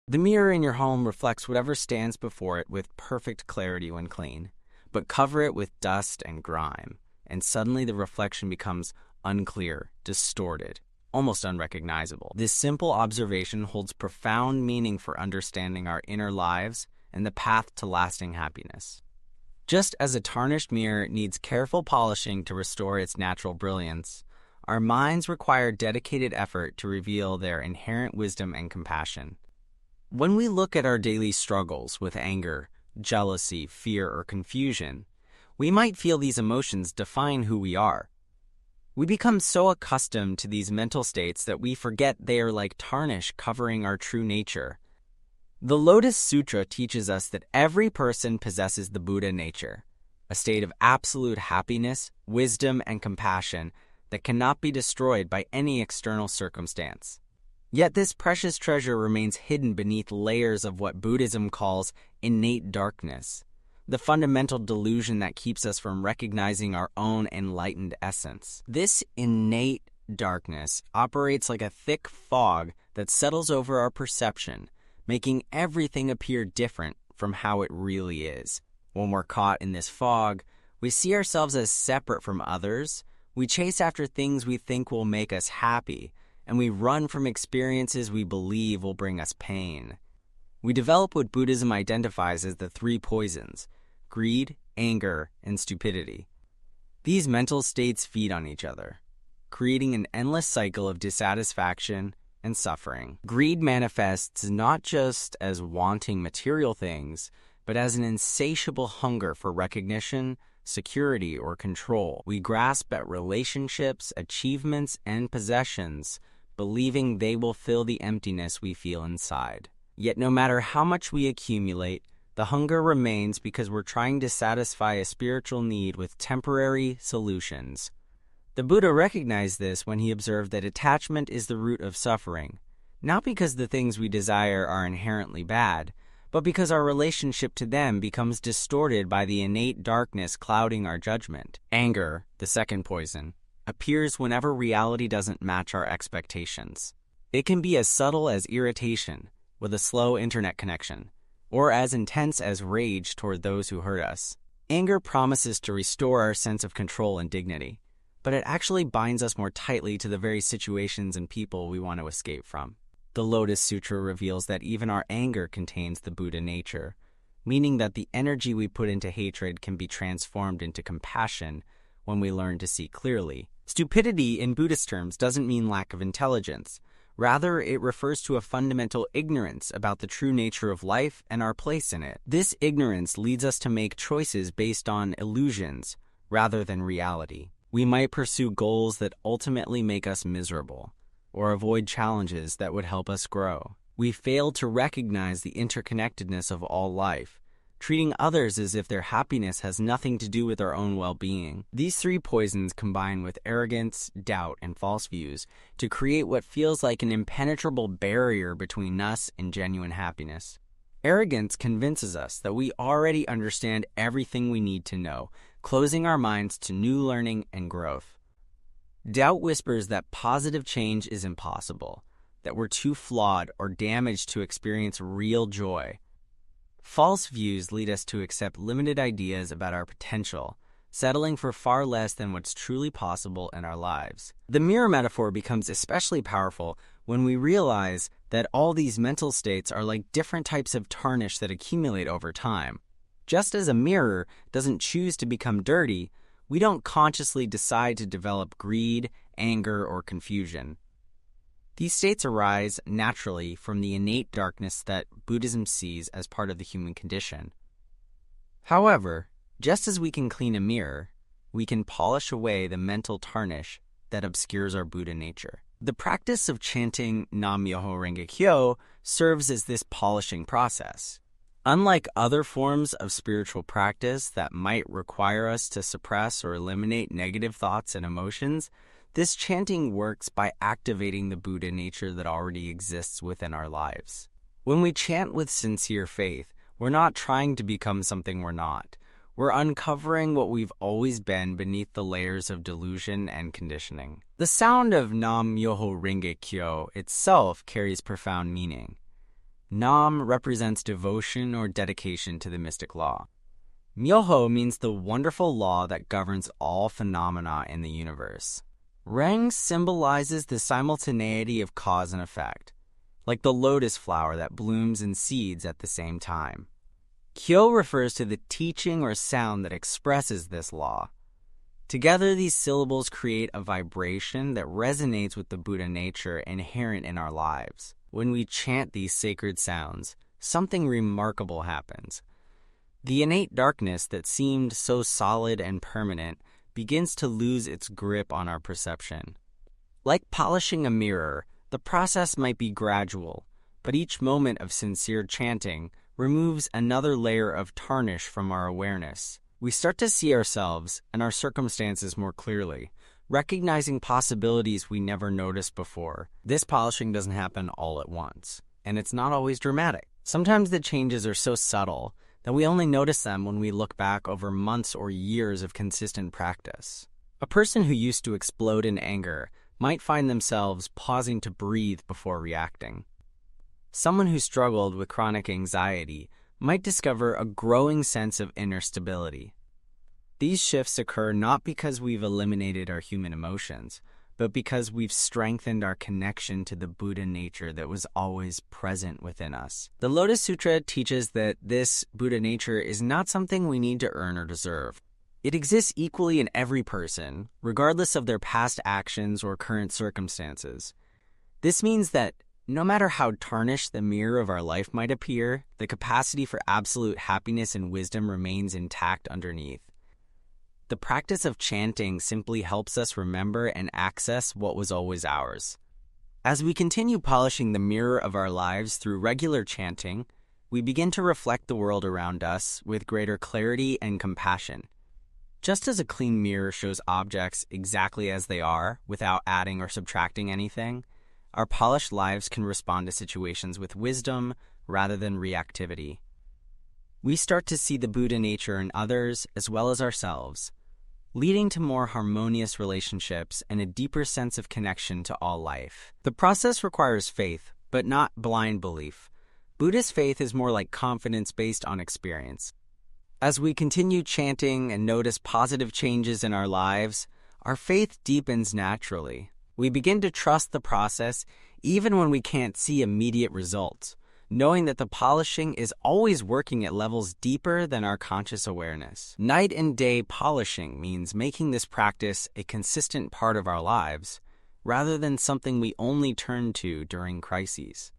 The mirror in your home reflects whatever stands before it with perfect clarity when clean, but cover it with dust and grime, and suddenly the reflection becomes unclear, distorted, almost unrecognizable. This simple observation holds profound meaning for understanding our inner lives and the path to lasting happiness. Just as a tarnished mirror needs careful polishing to restore its natural brilliance, our minds require dedicated effort to reveal their inherent wisdom and compassion. When we look at our daily struggles with anger, jealousy, fear, or confusion, we might feel these emotions define who we are. We become so accustomed to these mental states that we forget they are like tarnish covering our true nature. The Lotus Sutra teaches us that every person possesses the Buddha nature, a state of absolute happiness, wisdom, and compassion that cannot be destroyed by any external circumstance. Yet this precious treasure remains hidden beneath layers of what Buddhism calls innate darkness, the fundamental delusion that keeps us from recognizing our own enlightened essence. This innate darkness operates like a thick fog that settles over our perception, making everything appear different from how it really is. When we're caught in this fog, we see ourselves as separate from others, we chase after things we think will make us happy, and we run from experiences we believe will bring us pain. We develop what Buddhism identifies as the three poisons: greed, anger, and stupidity. These mental states feed on each other, creating an endless cycle of dissatisfaction and suffering. Greed manifests not just as wanting material things, but as an insatiable hunger for recognition, security, or control. We grasp at relationships, achievements, and possessions, believing they will fill the emptiness we feel inside. Yet no matter how much we accumulate, the hunger remains because we're trying to satisfy a spiritual need with temporary solutions. The Buddha recognized this when he observed that attachment is the root of suffering, not because the things we desire are inherently bad, but because our relationship to them becomes distorted by the innate darkness clouding our judgment. Anger, the second poison, appears whenever reality doesn't match our expectations. It can be as subtle as irritation with a slow internet connection, or as intense as rage toward those who hurt us. Anger promises to restore our sense of control and dignity, but it actually binds us more tightly to the very situations and people we want to escape from. The Lotus Sutra reveals that even our anger contains the Buddha nature, meaning that the energy we put into hatred can be transformed into compassion when we learn to see clearly. Stupidity in Buddhist terms doesn't mean lack of intelligence. Rather, it refers to a fundamental ignorance about the true nature of life and our place in it. This ignorance leads us to make choices based on illusions rather than reality. We might pursue goals that ultimately make us miserable, or avoid challenges that would help us grow. We fail to recognize the interconnectedness of all life, treating others as if their happiness has nothing to do with our own well-being. These three poisons combine with arrogance, doubt, and false views to create what feels like an impenetrable barrier between us and genuine happiness. Arrogance convinces us that we already understand everything we need to know, closing our minds to new learning and growth. Doubt whispers that positive change is impossible, that we're too flawed or damaged to experience real joy. False views lead us to accept limited ideas about our potential, settling for far less than what's truly possible in our lives. The mirror metaphor becomes especially powerful when we realize that all these mental states are like different types of tarnish that accumulate over time. Just as a mirror doesn't choose to become dirty, we don't consciously decide to develop greed, anger, or confusion. These states arise naturally from the innate darkness that Buddhism sees as part of the human condition. However, just as we can clean a mirror, we can polish away the mental tarnish that obscures our Buddha nature. The practice of chanting Nam-myoho Renge-kyo serves as this polishing process. Unlike other forms of spiritual practice that might require us to suppress or eliminate negative thoughts and emotions, this chanting works by activating the Buddha nature that already exists within our lives. When we chant with sincere faith, we're not trying to become something we're not. We're uncovering what we've always been beneath the layers of delusion and conditioning. The sound of Nam-myoho Renge-kyo itself carries profound meaning. Nam represents devotion or dedication to the mystic law. Myoho means the wonderful law that governs all phenomena in the universe. Reng symbolizes the simultaneity of cause and effect, like the lotus flower that blooms and seeds at the same time. Kyo refers to the teaching or sound that expresses this law. Together, these syllables create a vibration that resonates with the Buddha nature inherent in our lives. When we chant these sacred sounds, something remarkable happens. The innate darkness that seemed so solid and permanent begins to lose its grip on our perception. Like polishing a mirror, the process might be gradual, but each moment of sincere chanting removes another layer of tarnish from our awareness. We start to see ourselves and our circumstances more clearly, recognizing possibilities we never noticed before. This polishing doesn't happen all at once, and it's not always dramatic. Sometimes the changes are so subtle that we only notice them when we look back over months or years of consistent practice. A person who used to explode in anger might find themselves pausing to breathe before reacting. Someone who struggled with chronic anxiety might discover a growing sense of inner stability. These shifts occur not because we've eliminated our human emotions, but because we've strengthened our connection to the Buddha nature that was always present within us. The Lotus Sutra teaches that this Buddha nature is not something we need to earn or deserve. It exists equally in every person, regardless of their past actions or current circumstances. This means that no matter how tarnished the mirror of our life might appear, the capacity for absolute happiness and wisdom remains intact underneath. The practice of chanting simply helps us remember and access what was always ours. As we continue polishing the mirror of our lives through regular chanting, we begin to reflect the world around us with greater clarity and compassion. Just as a clean mirror shows objects exactly as they are, without adding or subtracting anything, our polished lives can respond to situations with wisdom rather than reactivity. We start to see the Buddha nature in others as well as ourselves, leading to more harmonious relationships and a deeper sense of connection to all life. The process requires faith, but not blind belief. Buddhist faith is more like confidence based on experience. As we continue chanting and notice positive changes in our lives, our faith deepens naturally. We begin to trust the process even when we can't see immediate results, knowing that the polishing is always working at levels deeper than our conscious awareness. Night and day polishing means making this practice a consistent part of our lives, rather than something we only turn to during crises.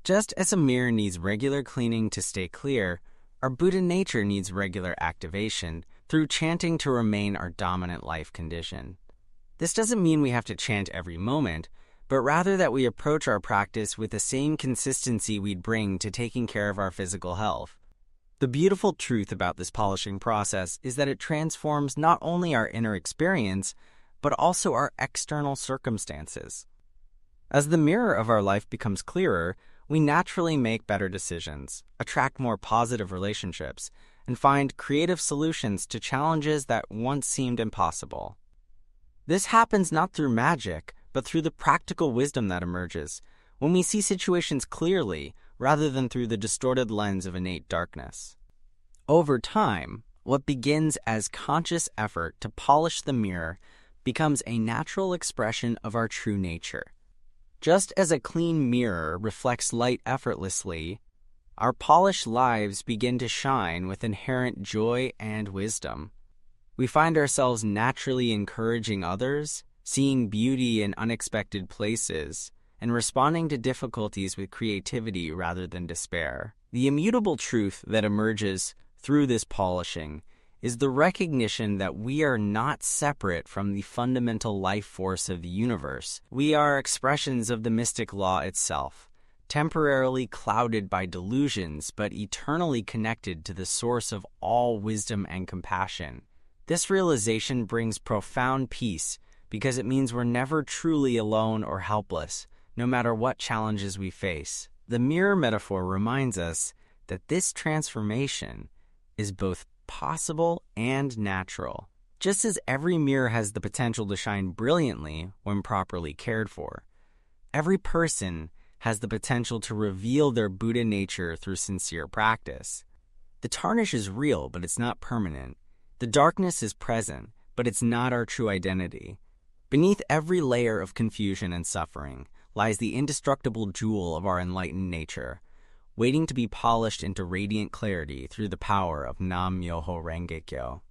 Just as a mirror needs regular cleaning to stay clear, our Buddha nature needs regular activation through chanting to remain our dominant life condition. This doesn't mean we have to chant every moment, but rather that we approach our practice with the same consistency we'd bring to taking care of our physical health. The beautiful truth about this polishing process is that it transforms not only our inner experience, but also our external circumstances. As the mirror of our life becomes clearer, we naturally make better decisions, attract more positive relationships, and find creative solutions to challenges that once seemed impossible. This happens not through magic, but through the practical wisdom that emerges when we see situations clearly rather than through the distorted lens of innate darkness. Over time, what begins as conscious effort to polish the mirror becomes a natural expression of our true nature. Just as a clean mirror reflects light effortlessly, our polished lives begin to shine with inherent joy and wisdom. We find ourselves naturally encouraging others, seeing beauty in unexpected places, and responding to difficulties with creativity rather than despair. The immutable truth that emerges through this polishing is the recognition that we are not separate from the fundamental life force of the universe. We are expressions of the mystic law itself, temporarily clouded by delusions, but eternally connected to the source of all wisdom and compassion. This realization brings profound peace because it means we're never truly alone or helpless, no matter what challenges we face. The mirror metaphor reminds us that this transformation is both possible and natural. Just as every mirror has the potential to shine brilliantly when properly cared for, every person has the potential to reveal their Buddha nature through sincere practice. The tarnish is real, but it's not permanent. The darkness is present, but it's not our true identity. Beneath every layer of confusion and suffering lies the indestructible jewel of our enlightened nature, waiting to be polished into radiant clarity through the power of Nam Myoho Renge Kyo.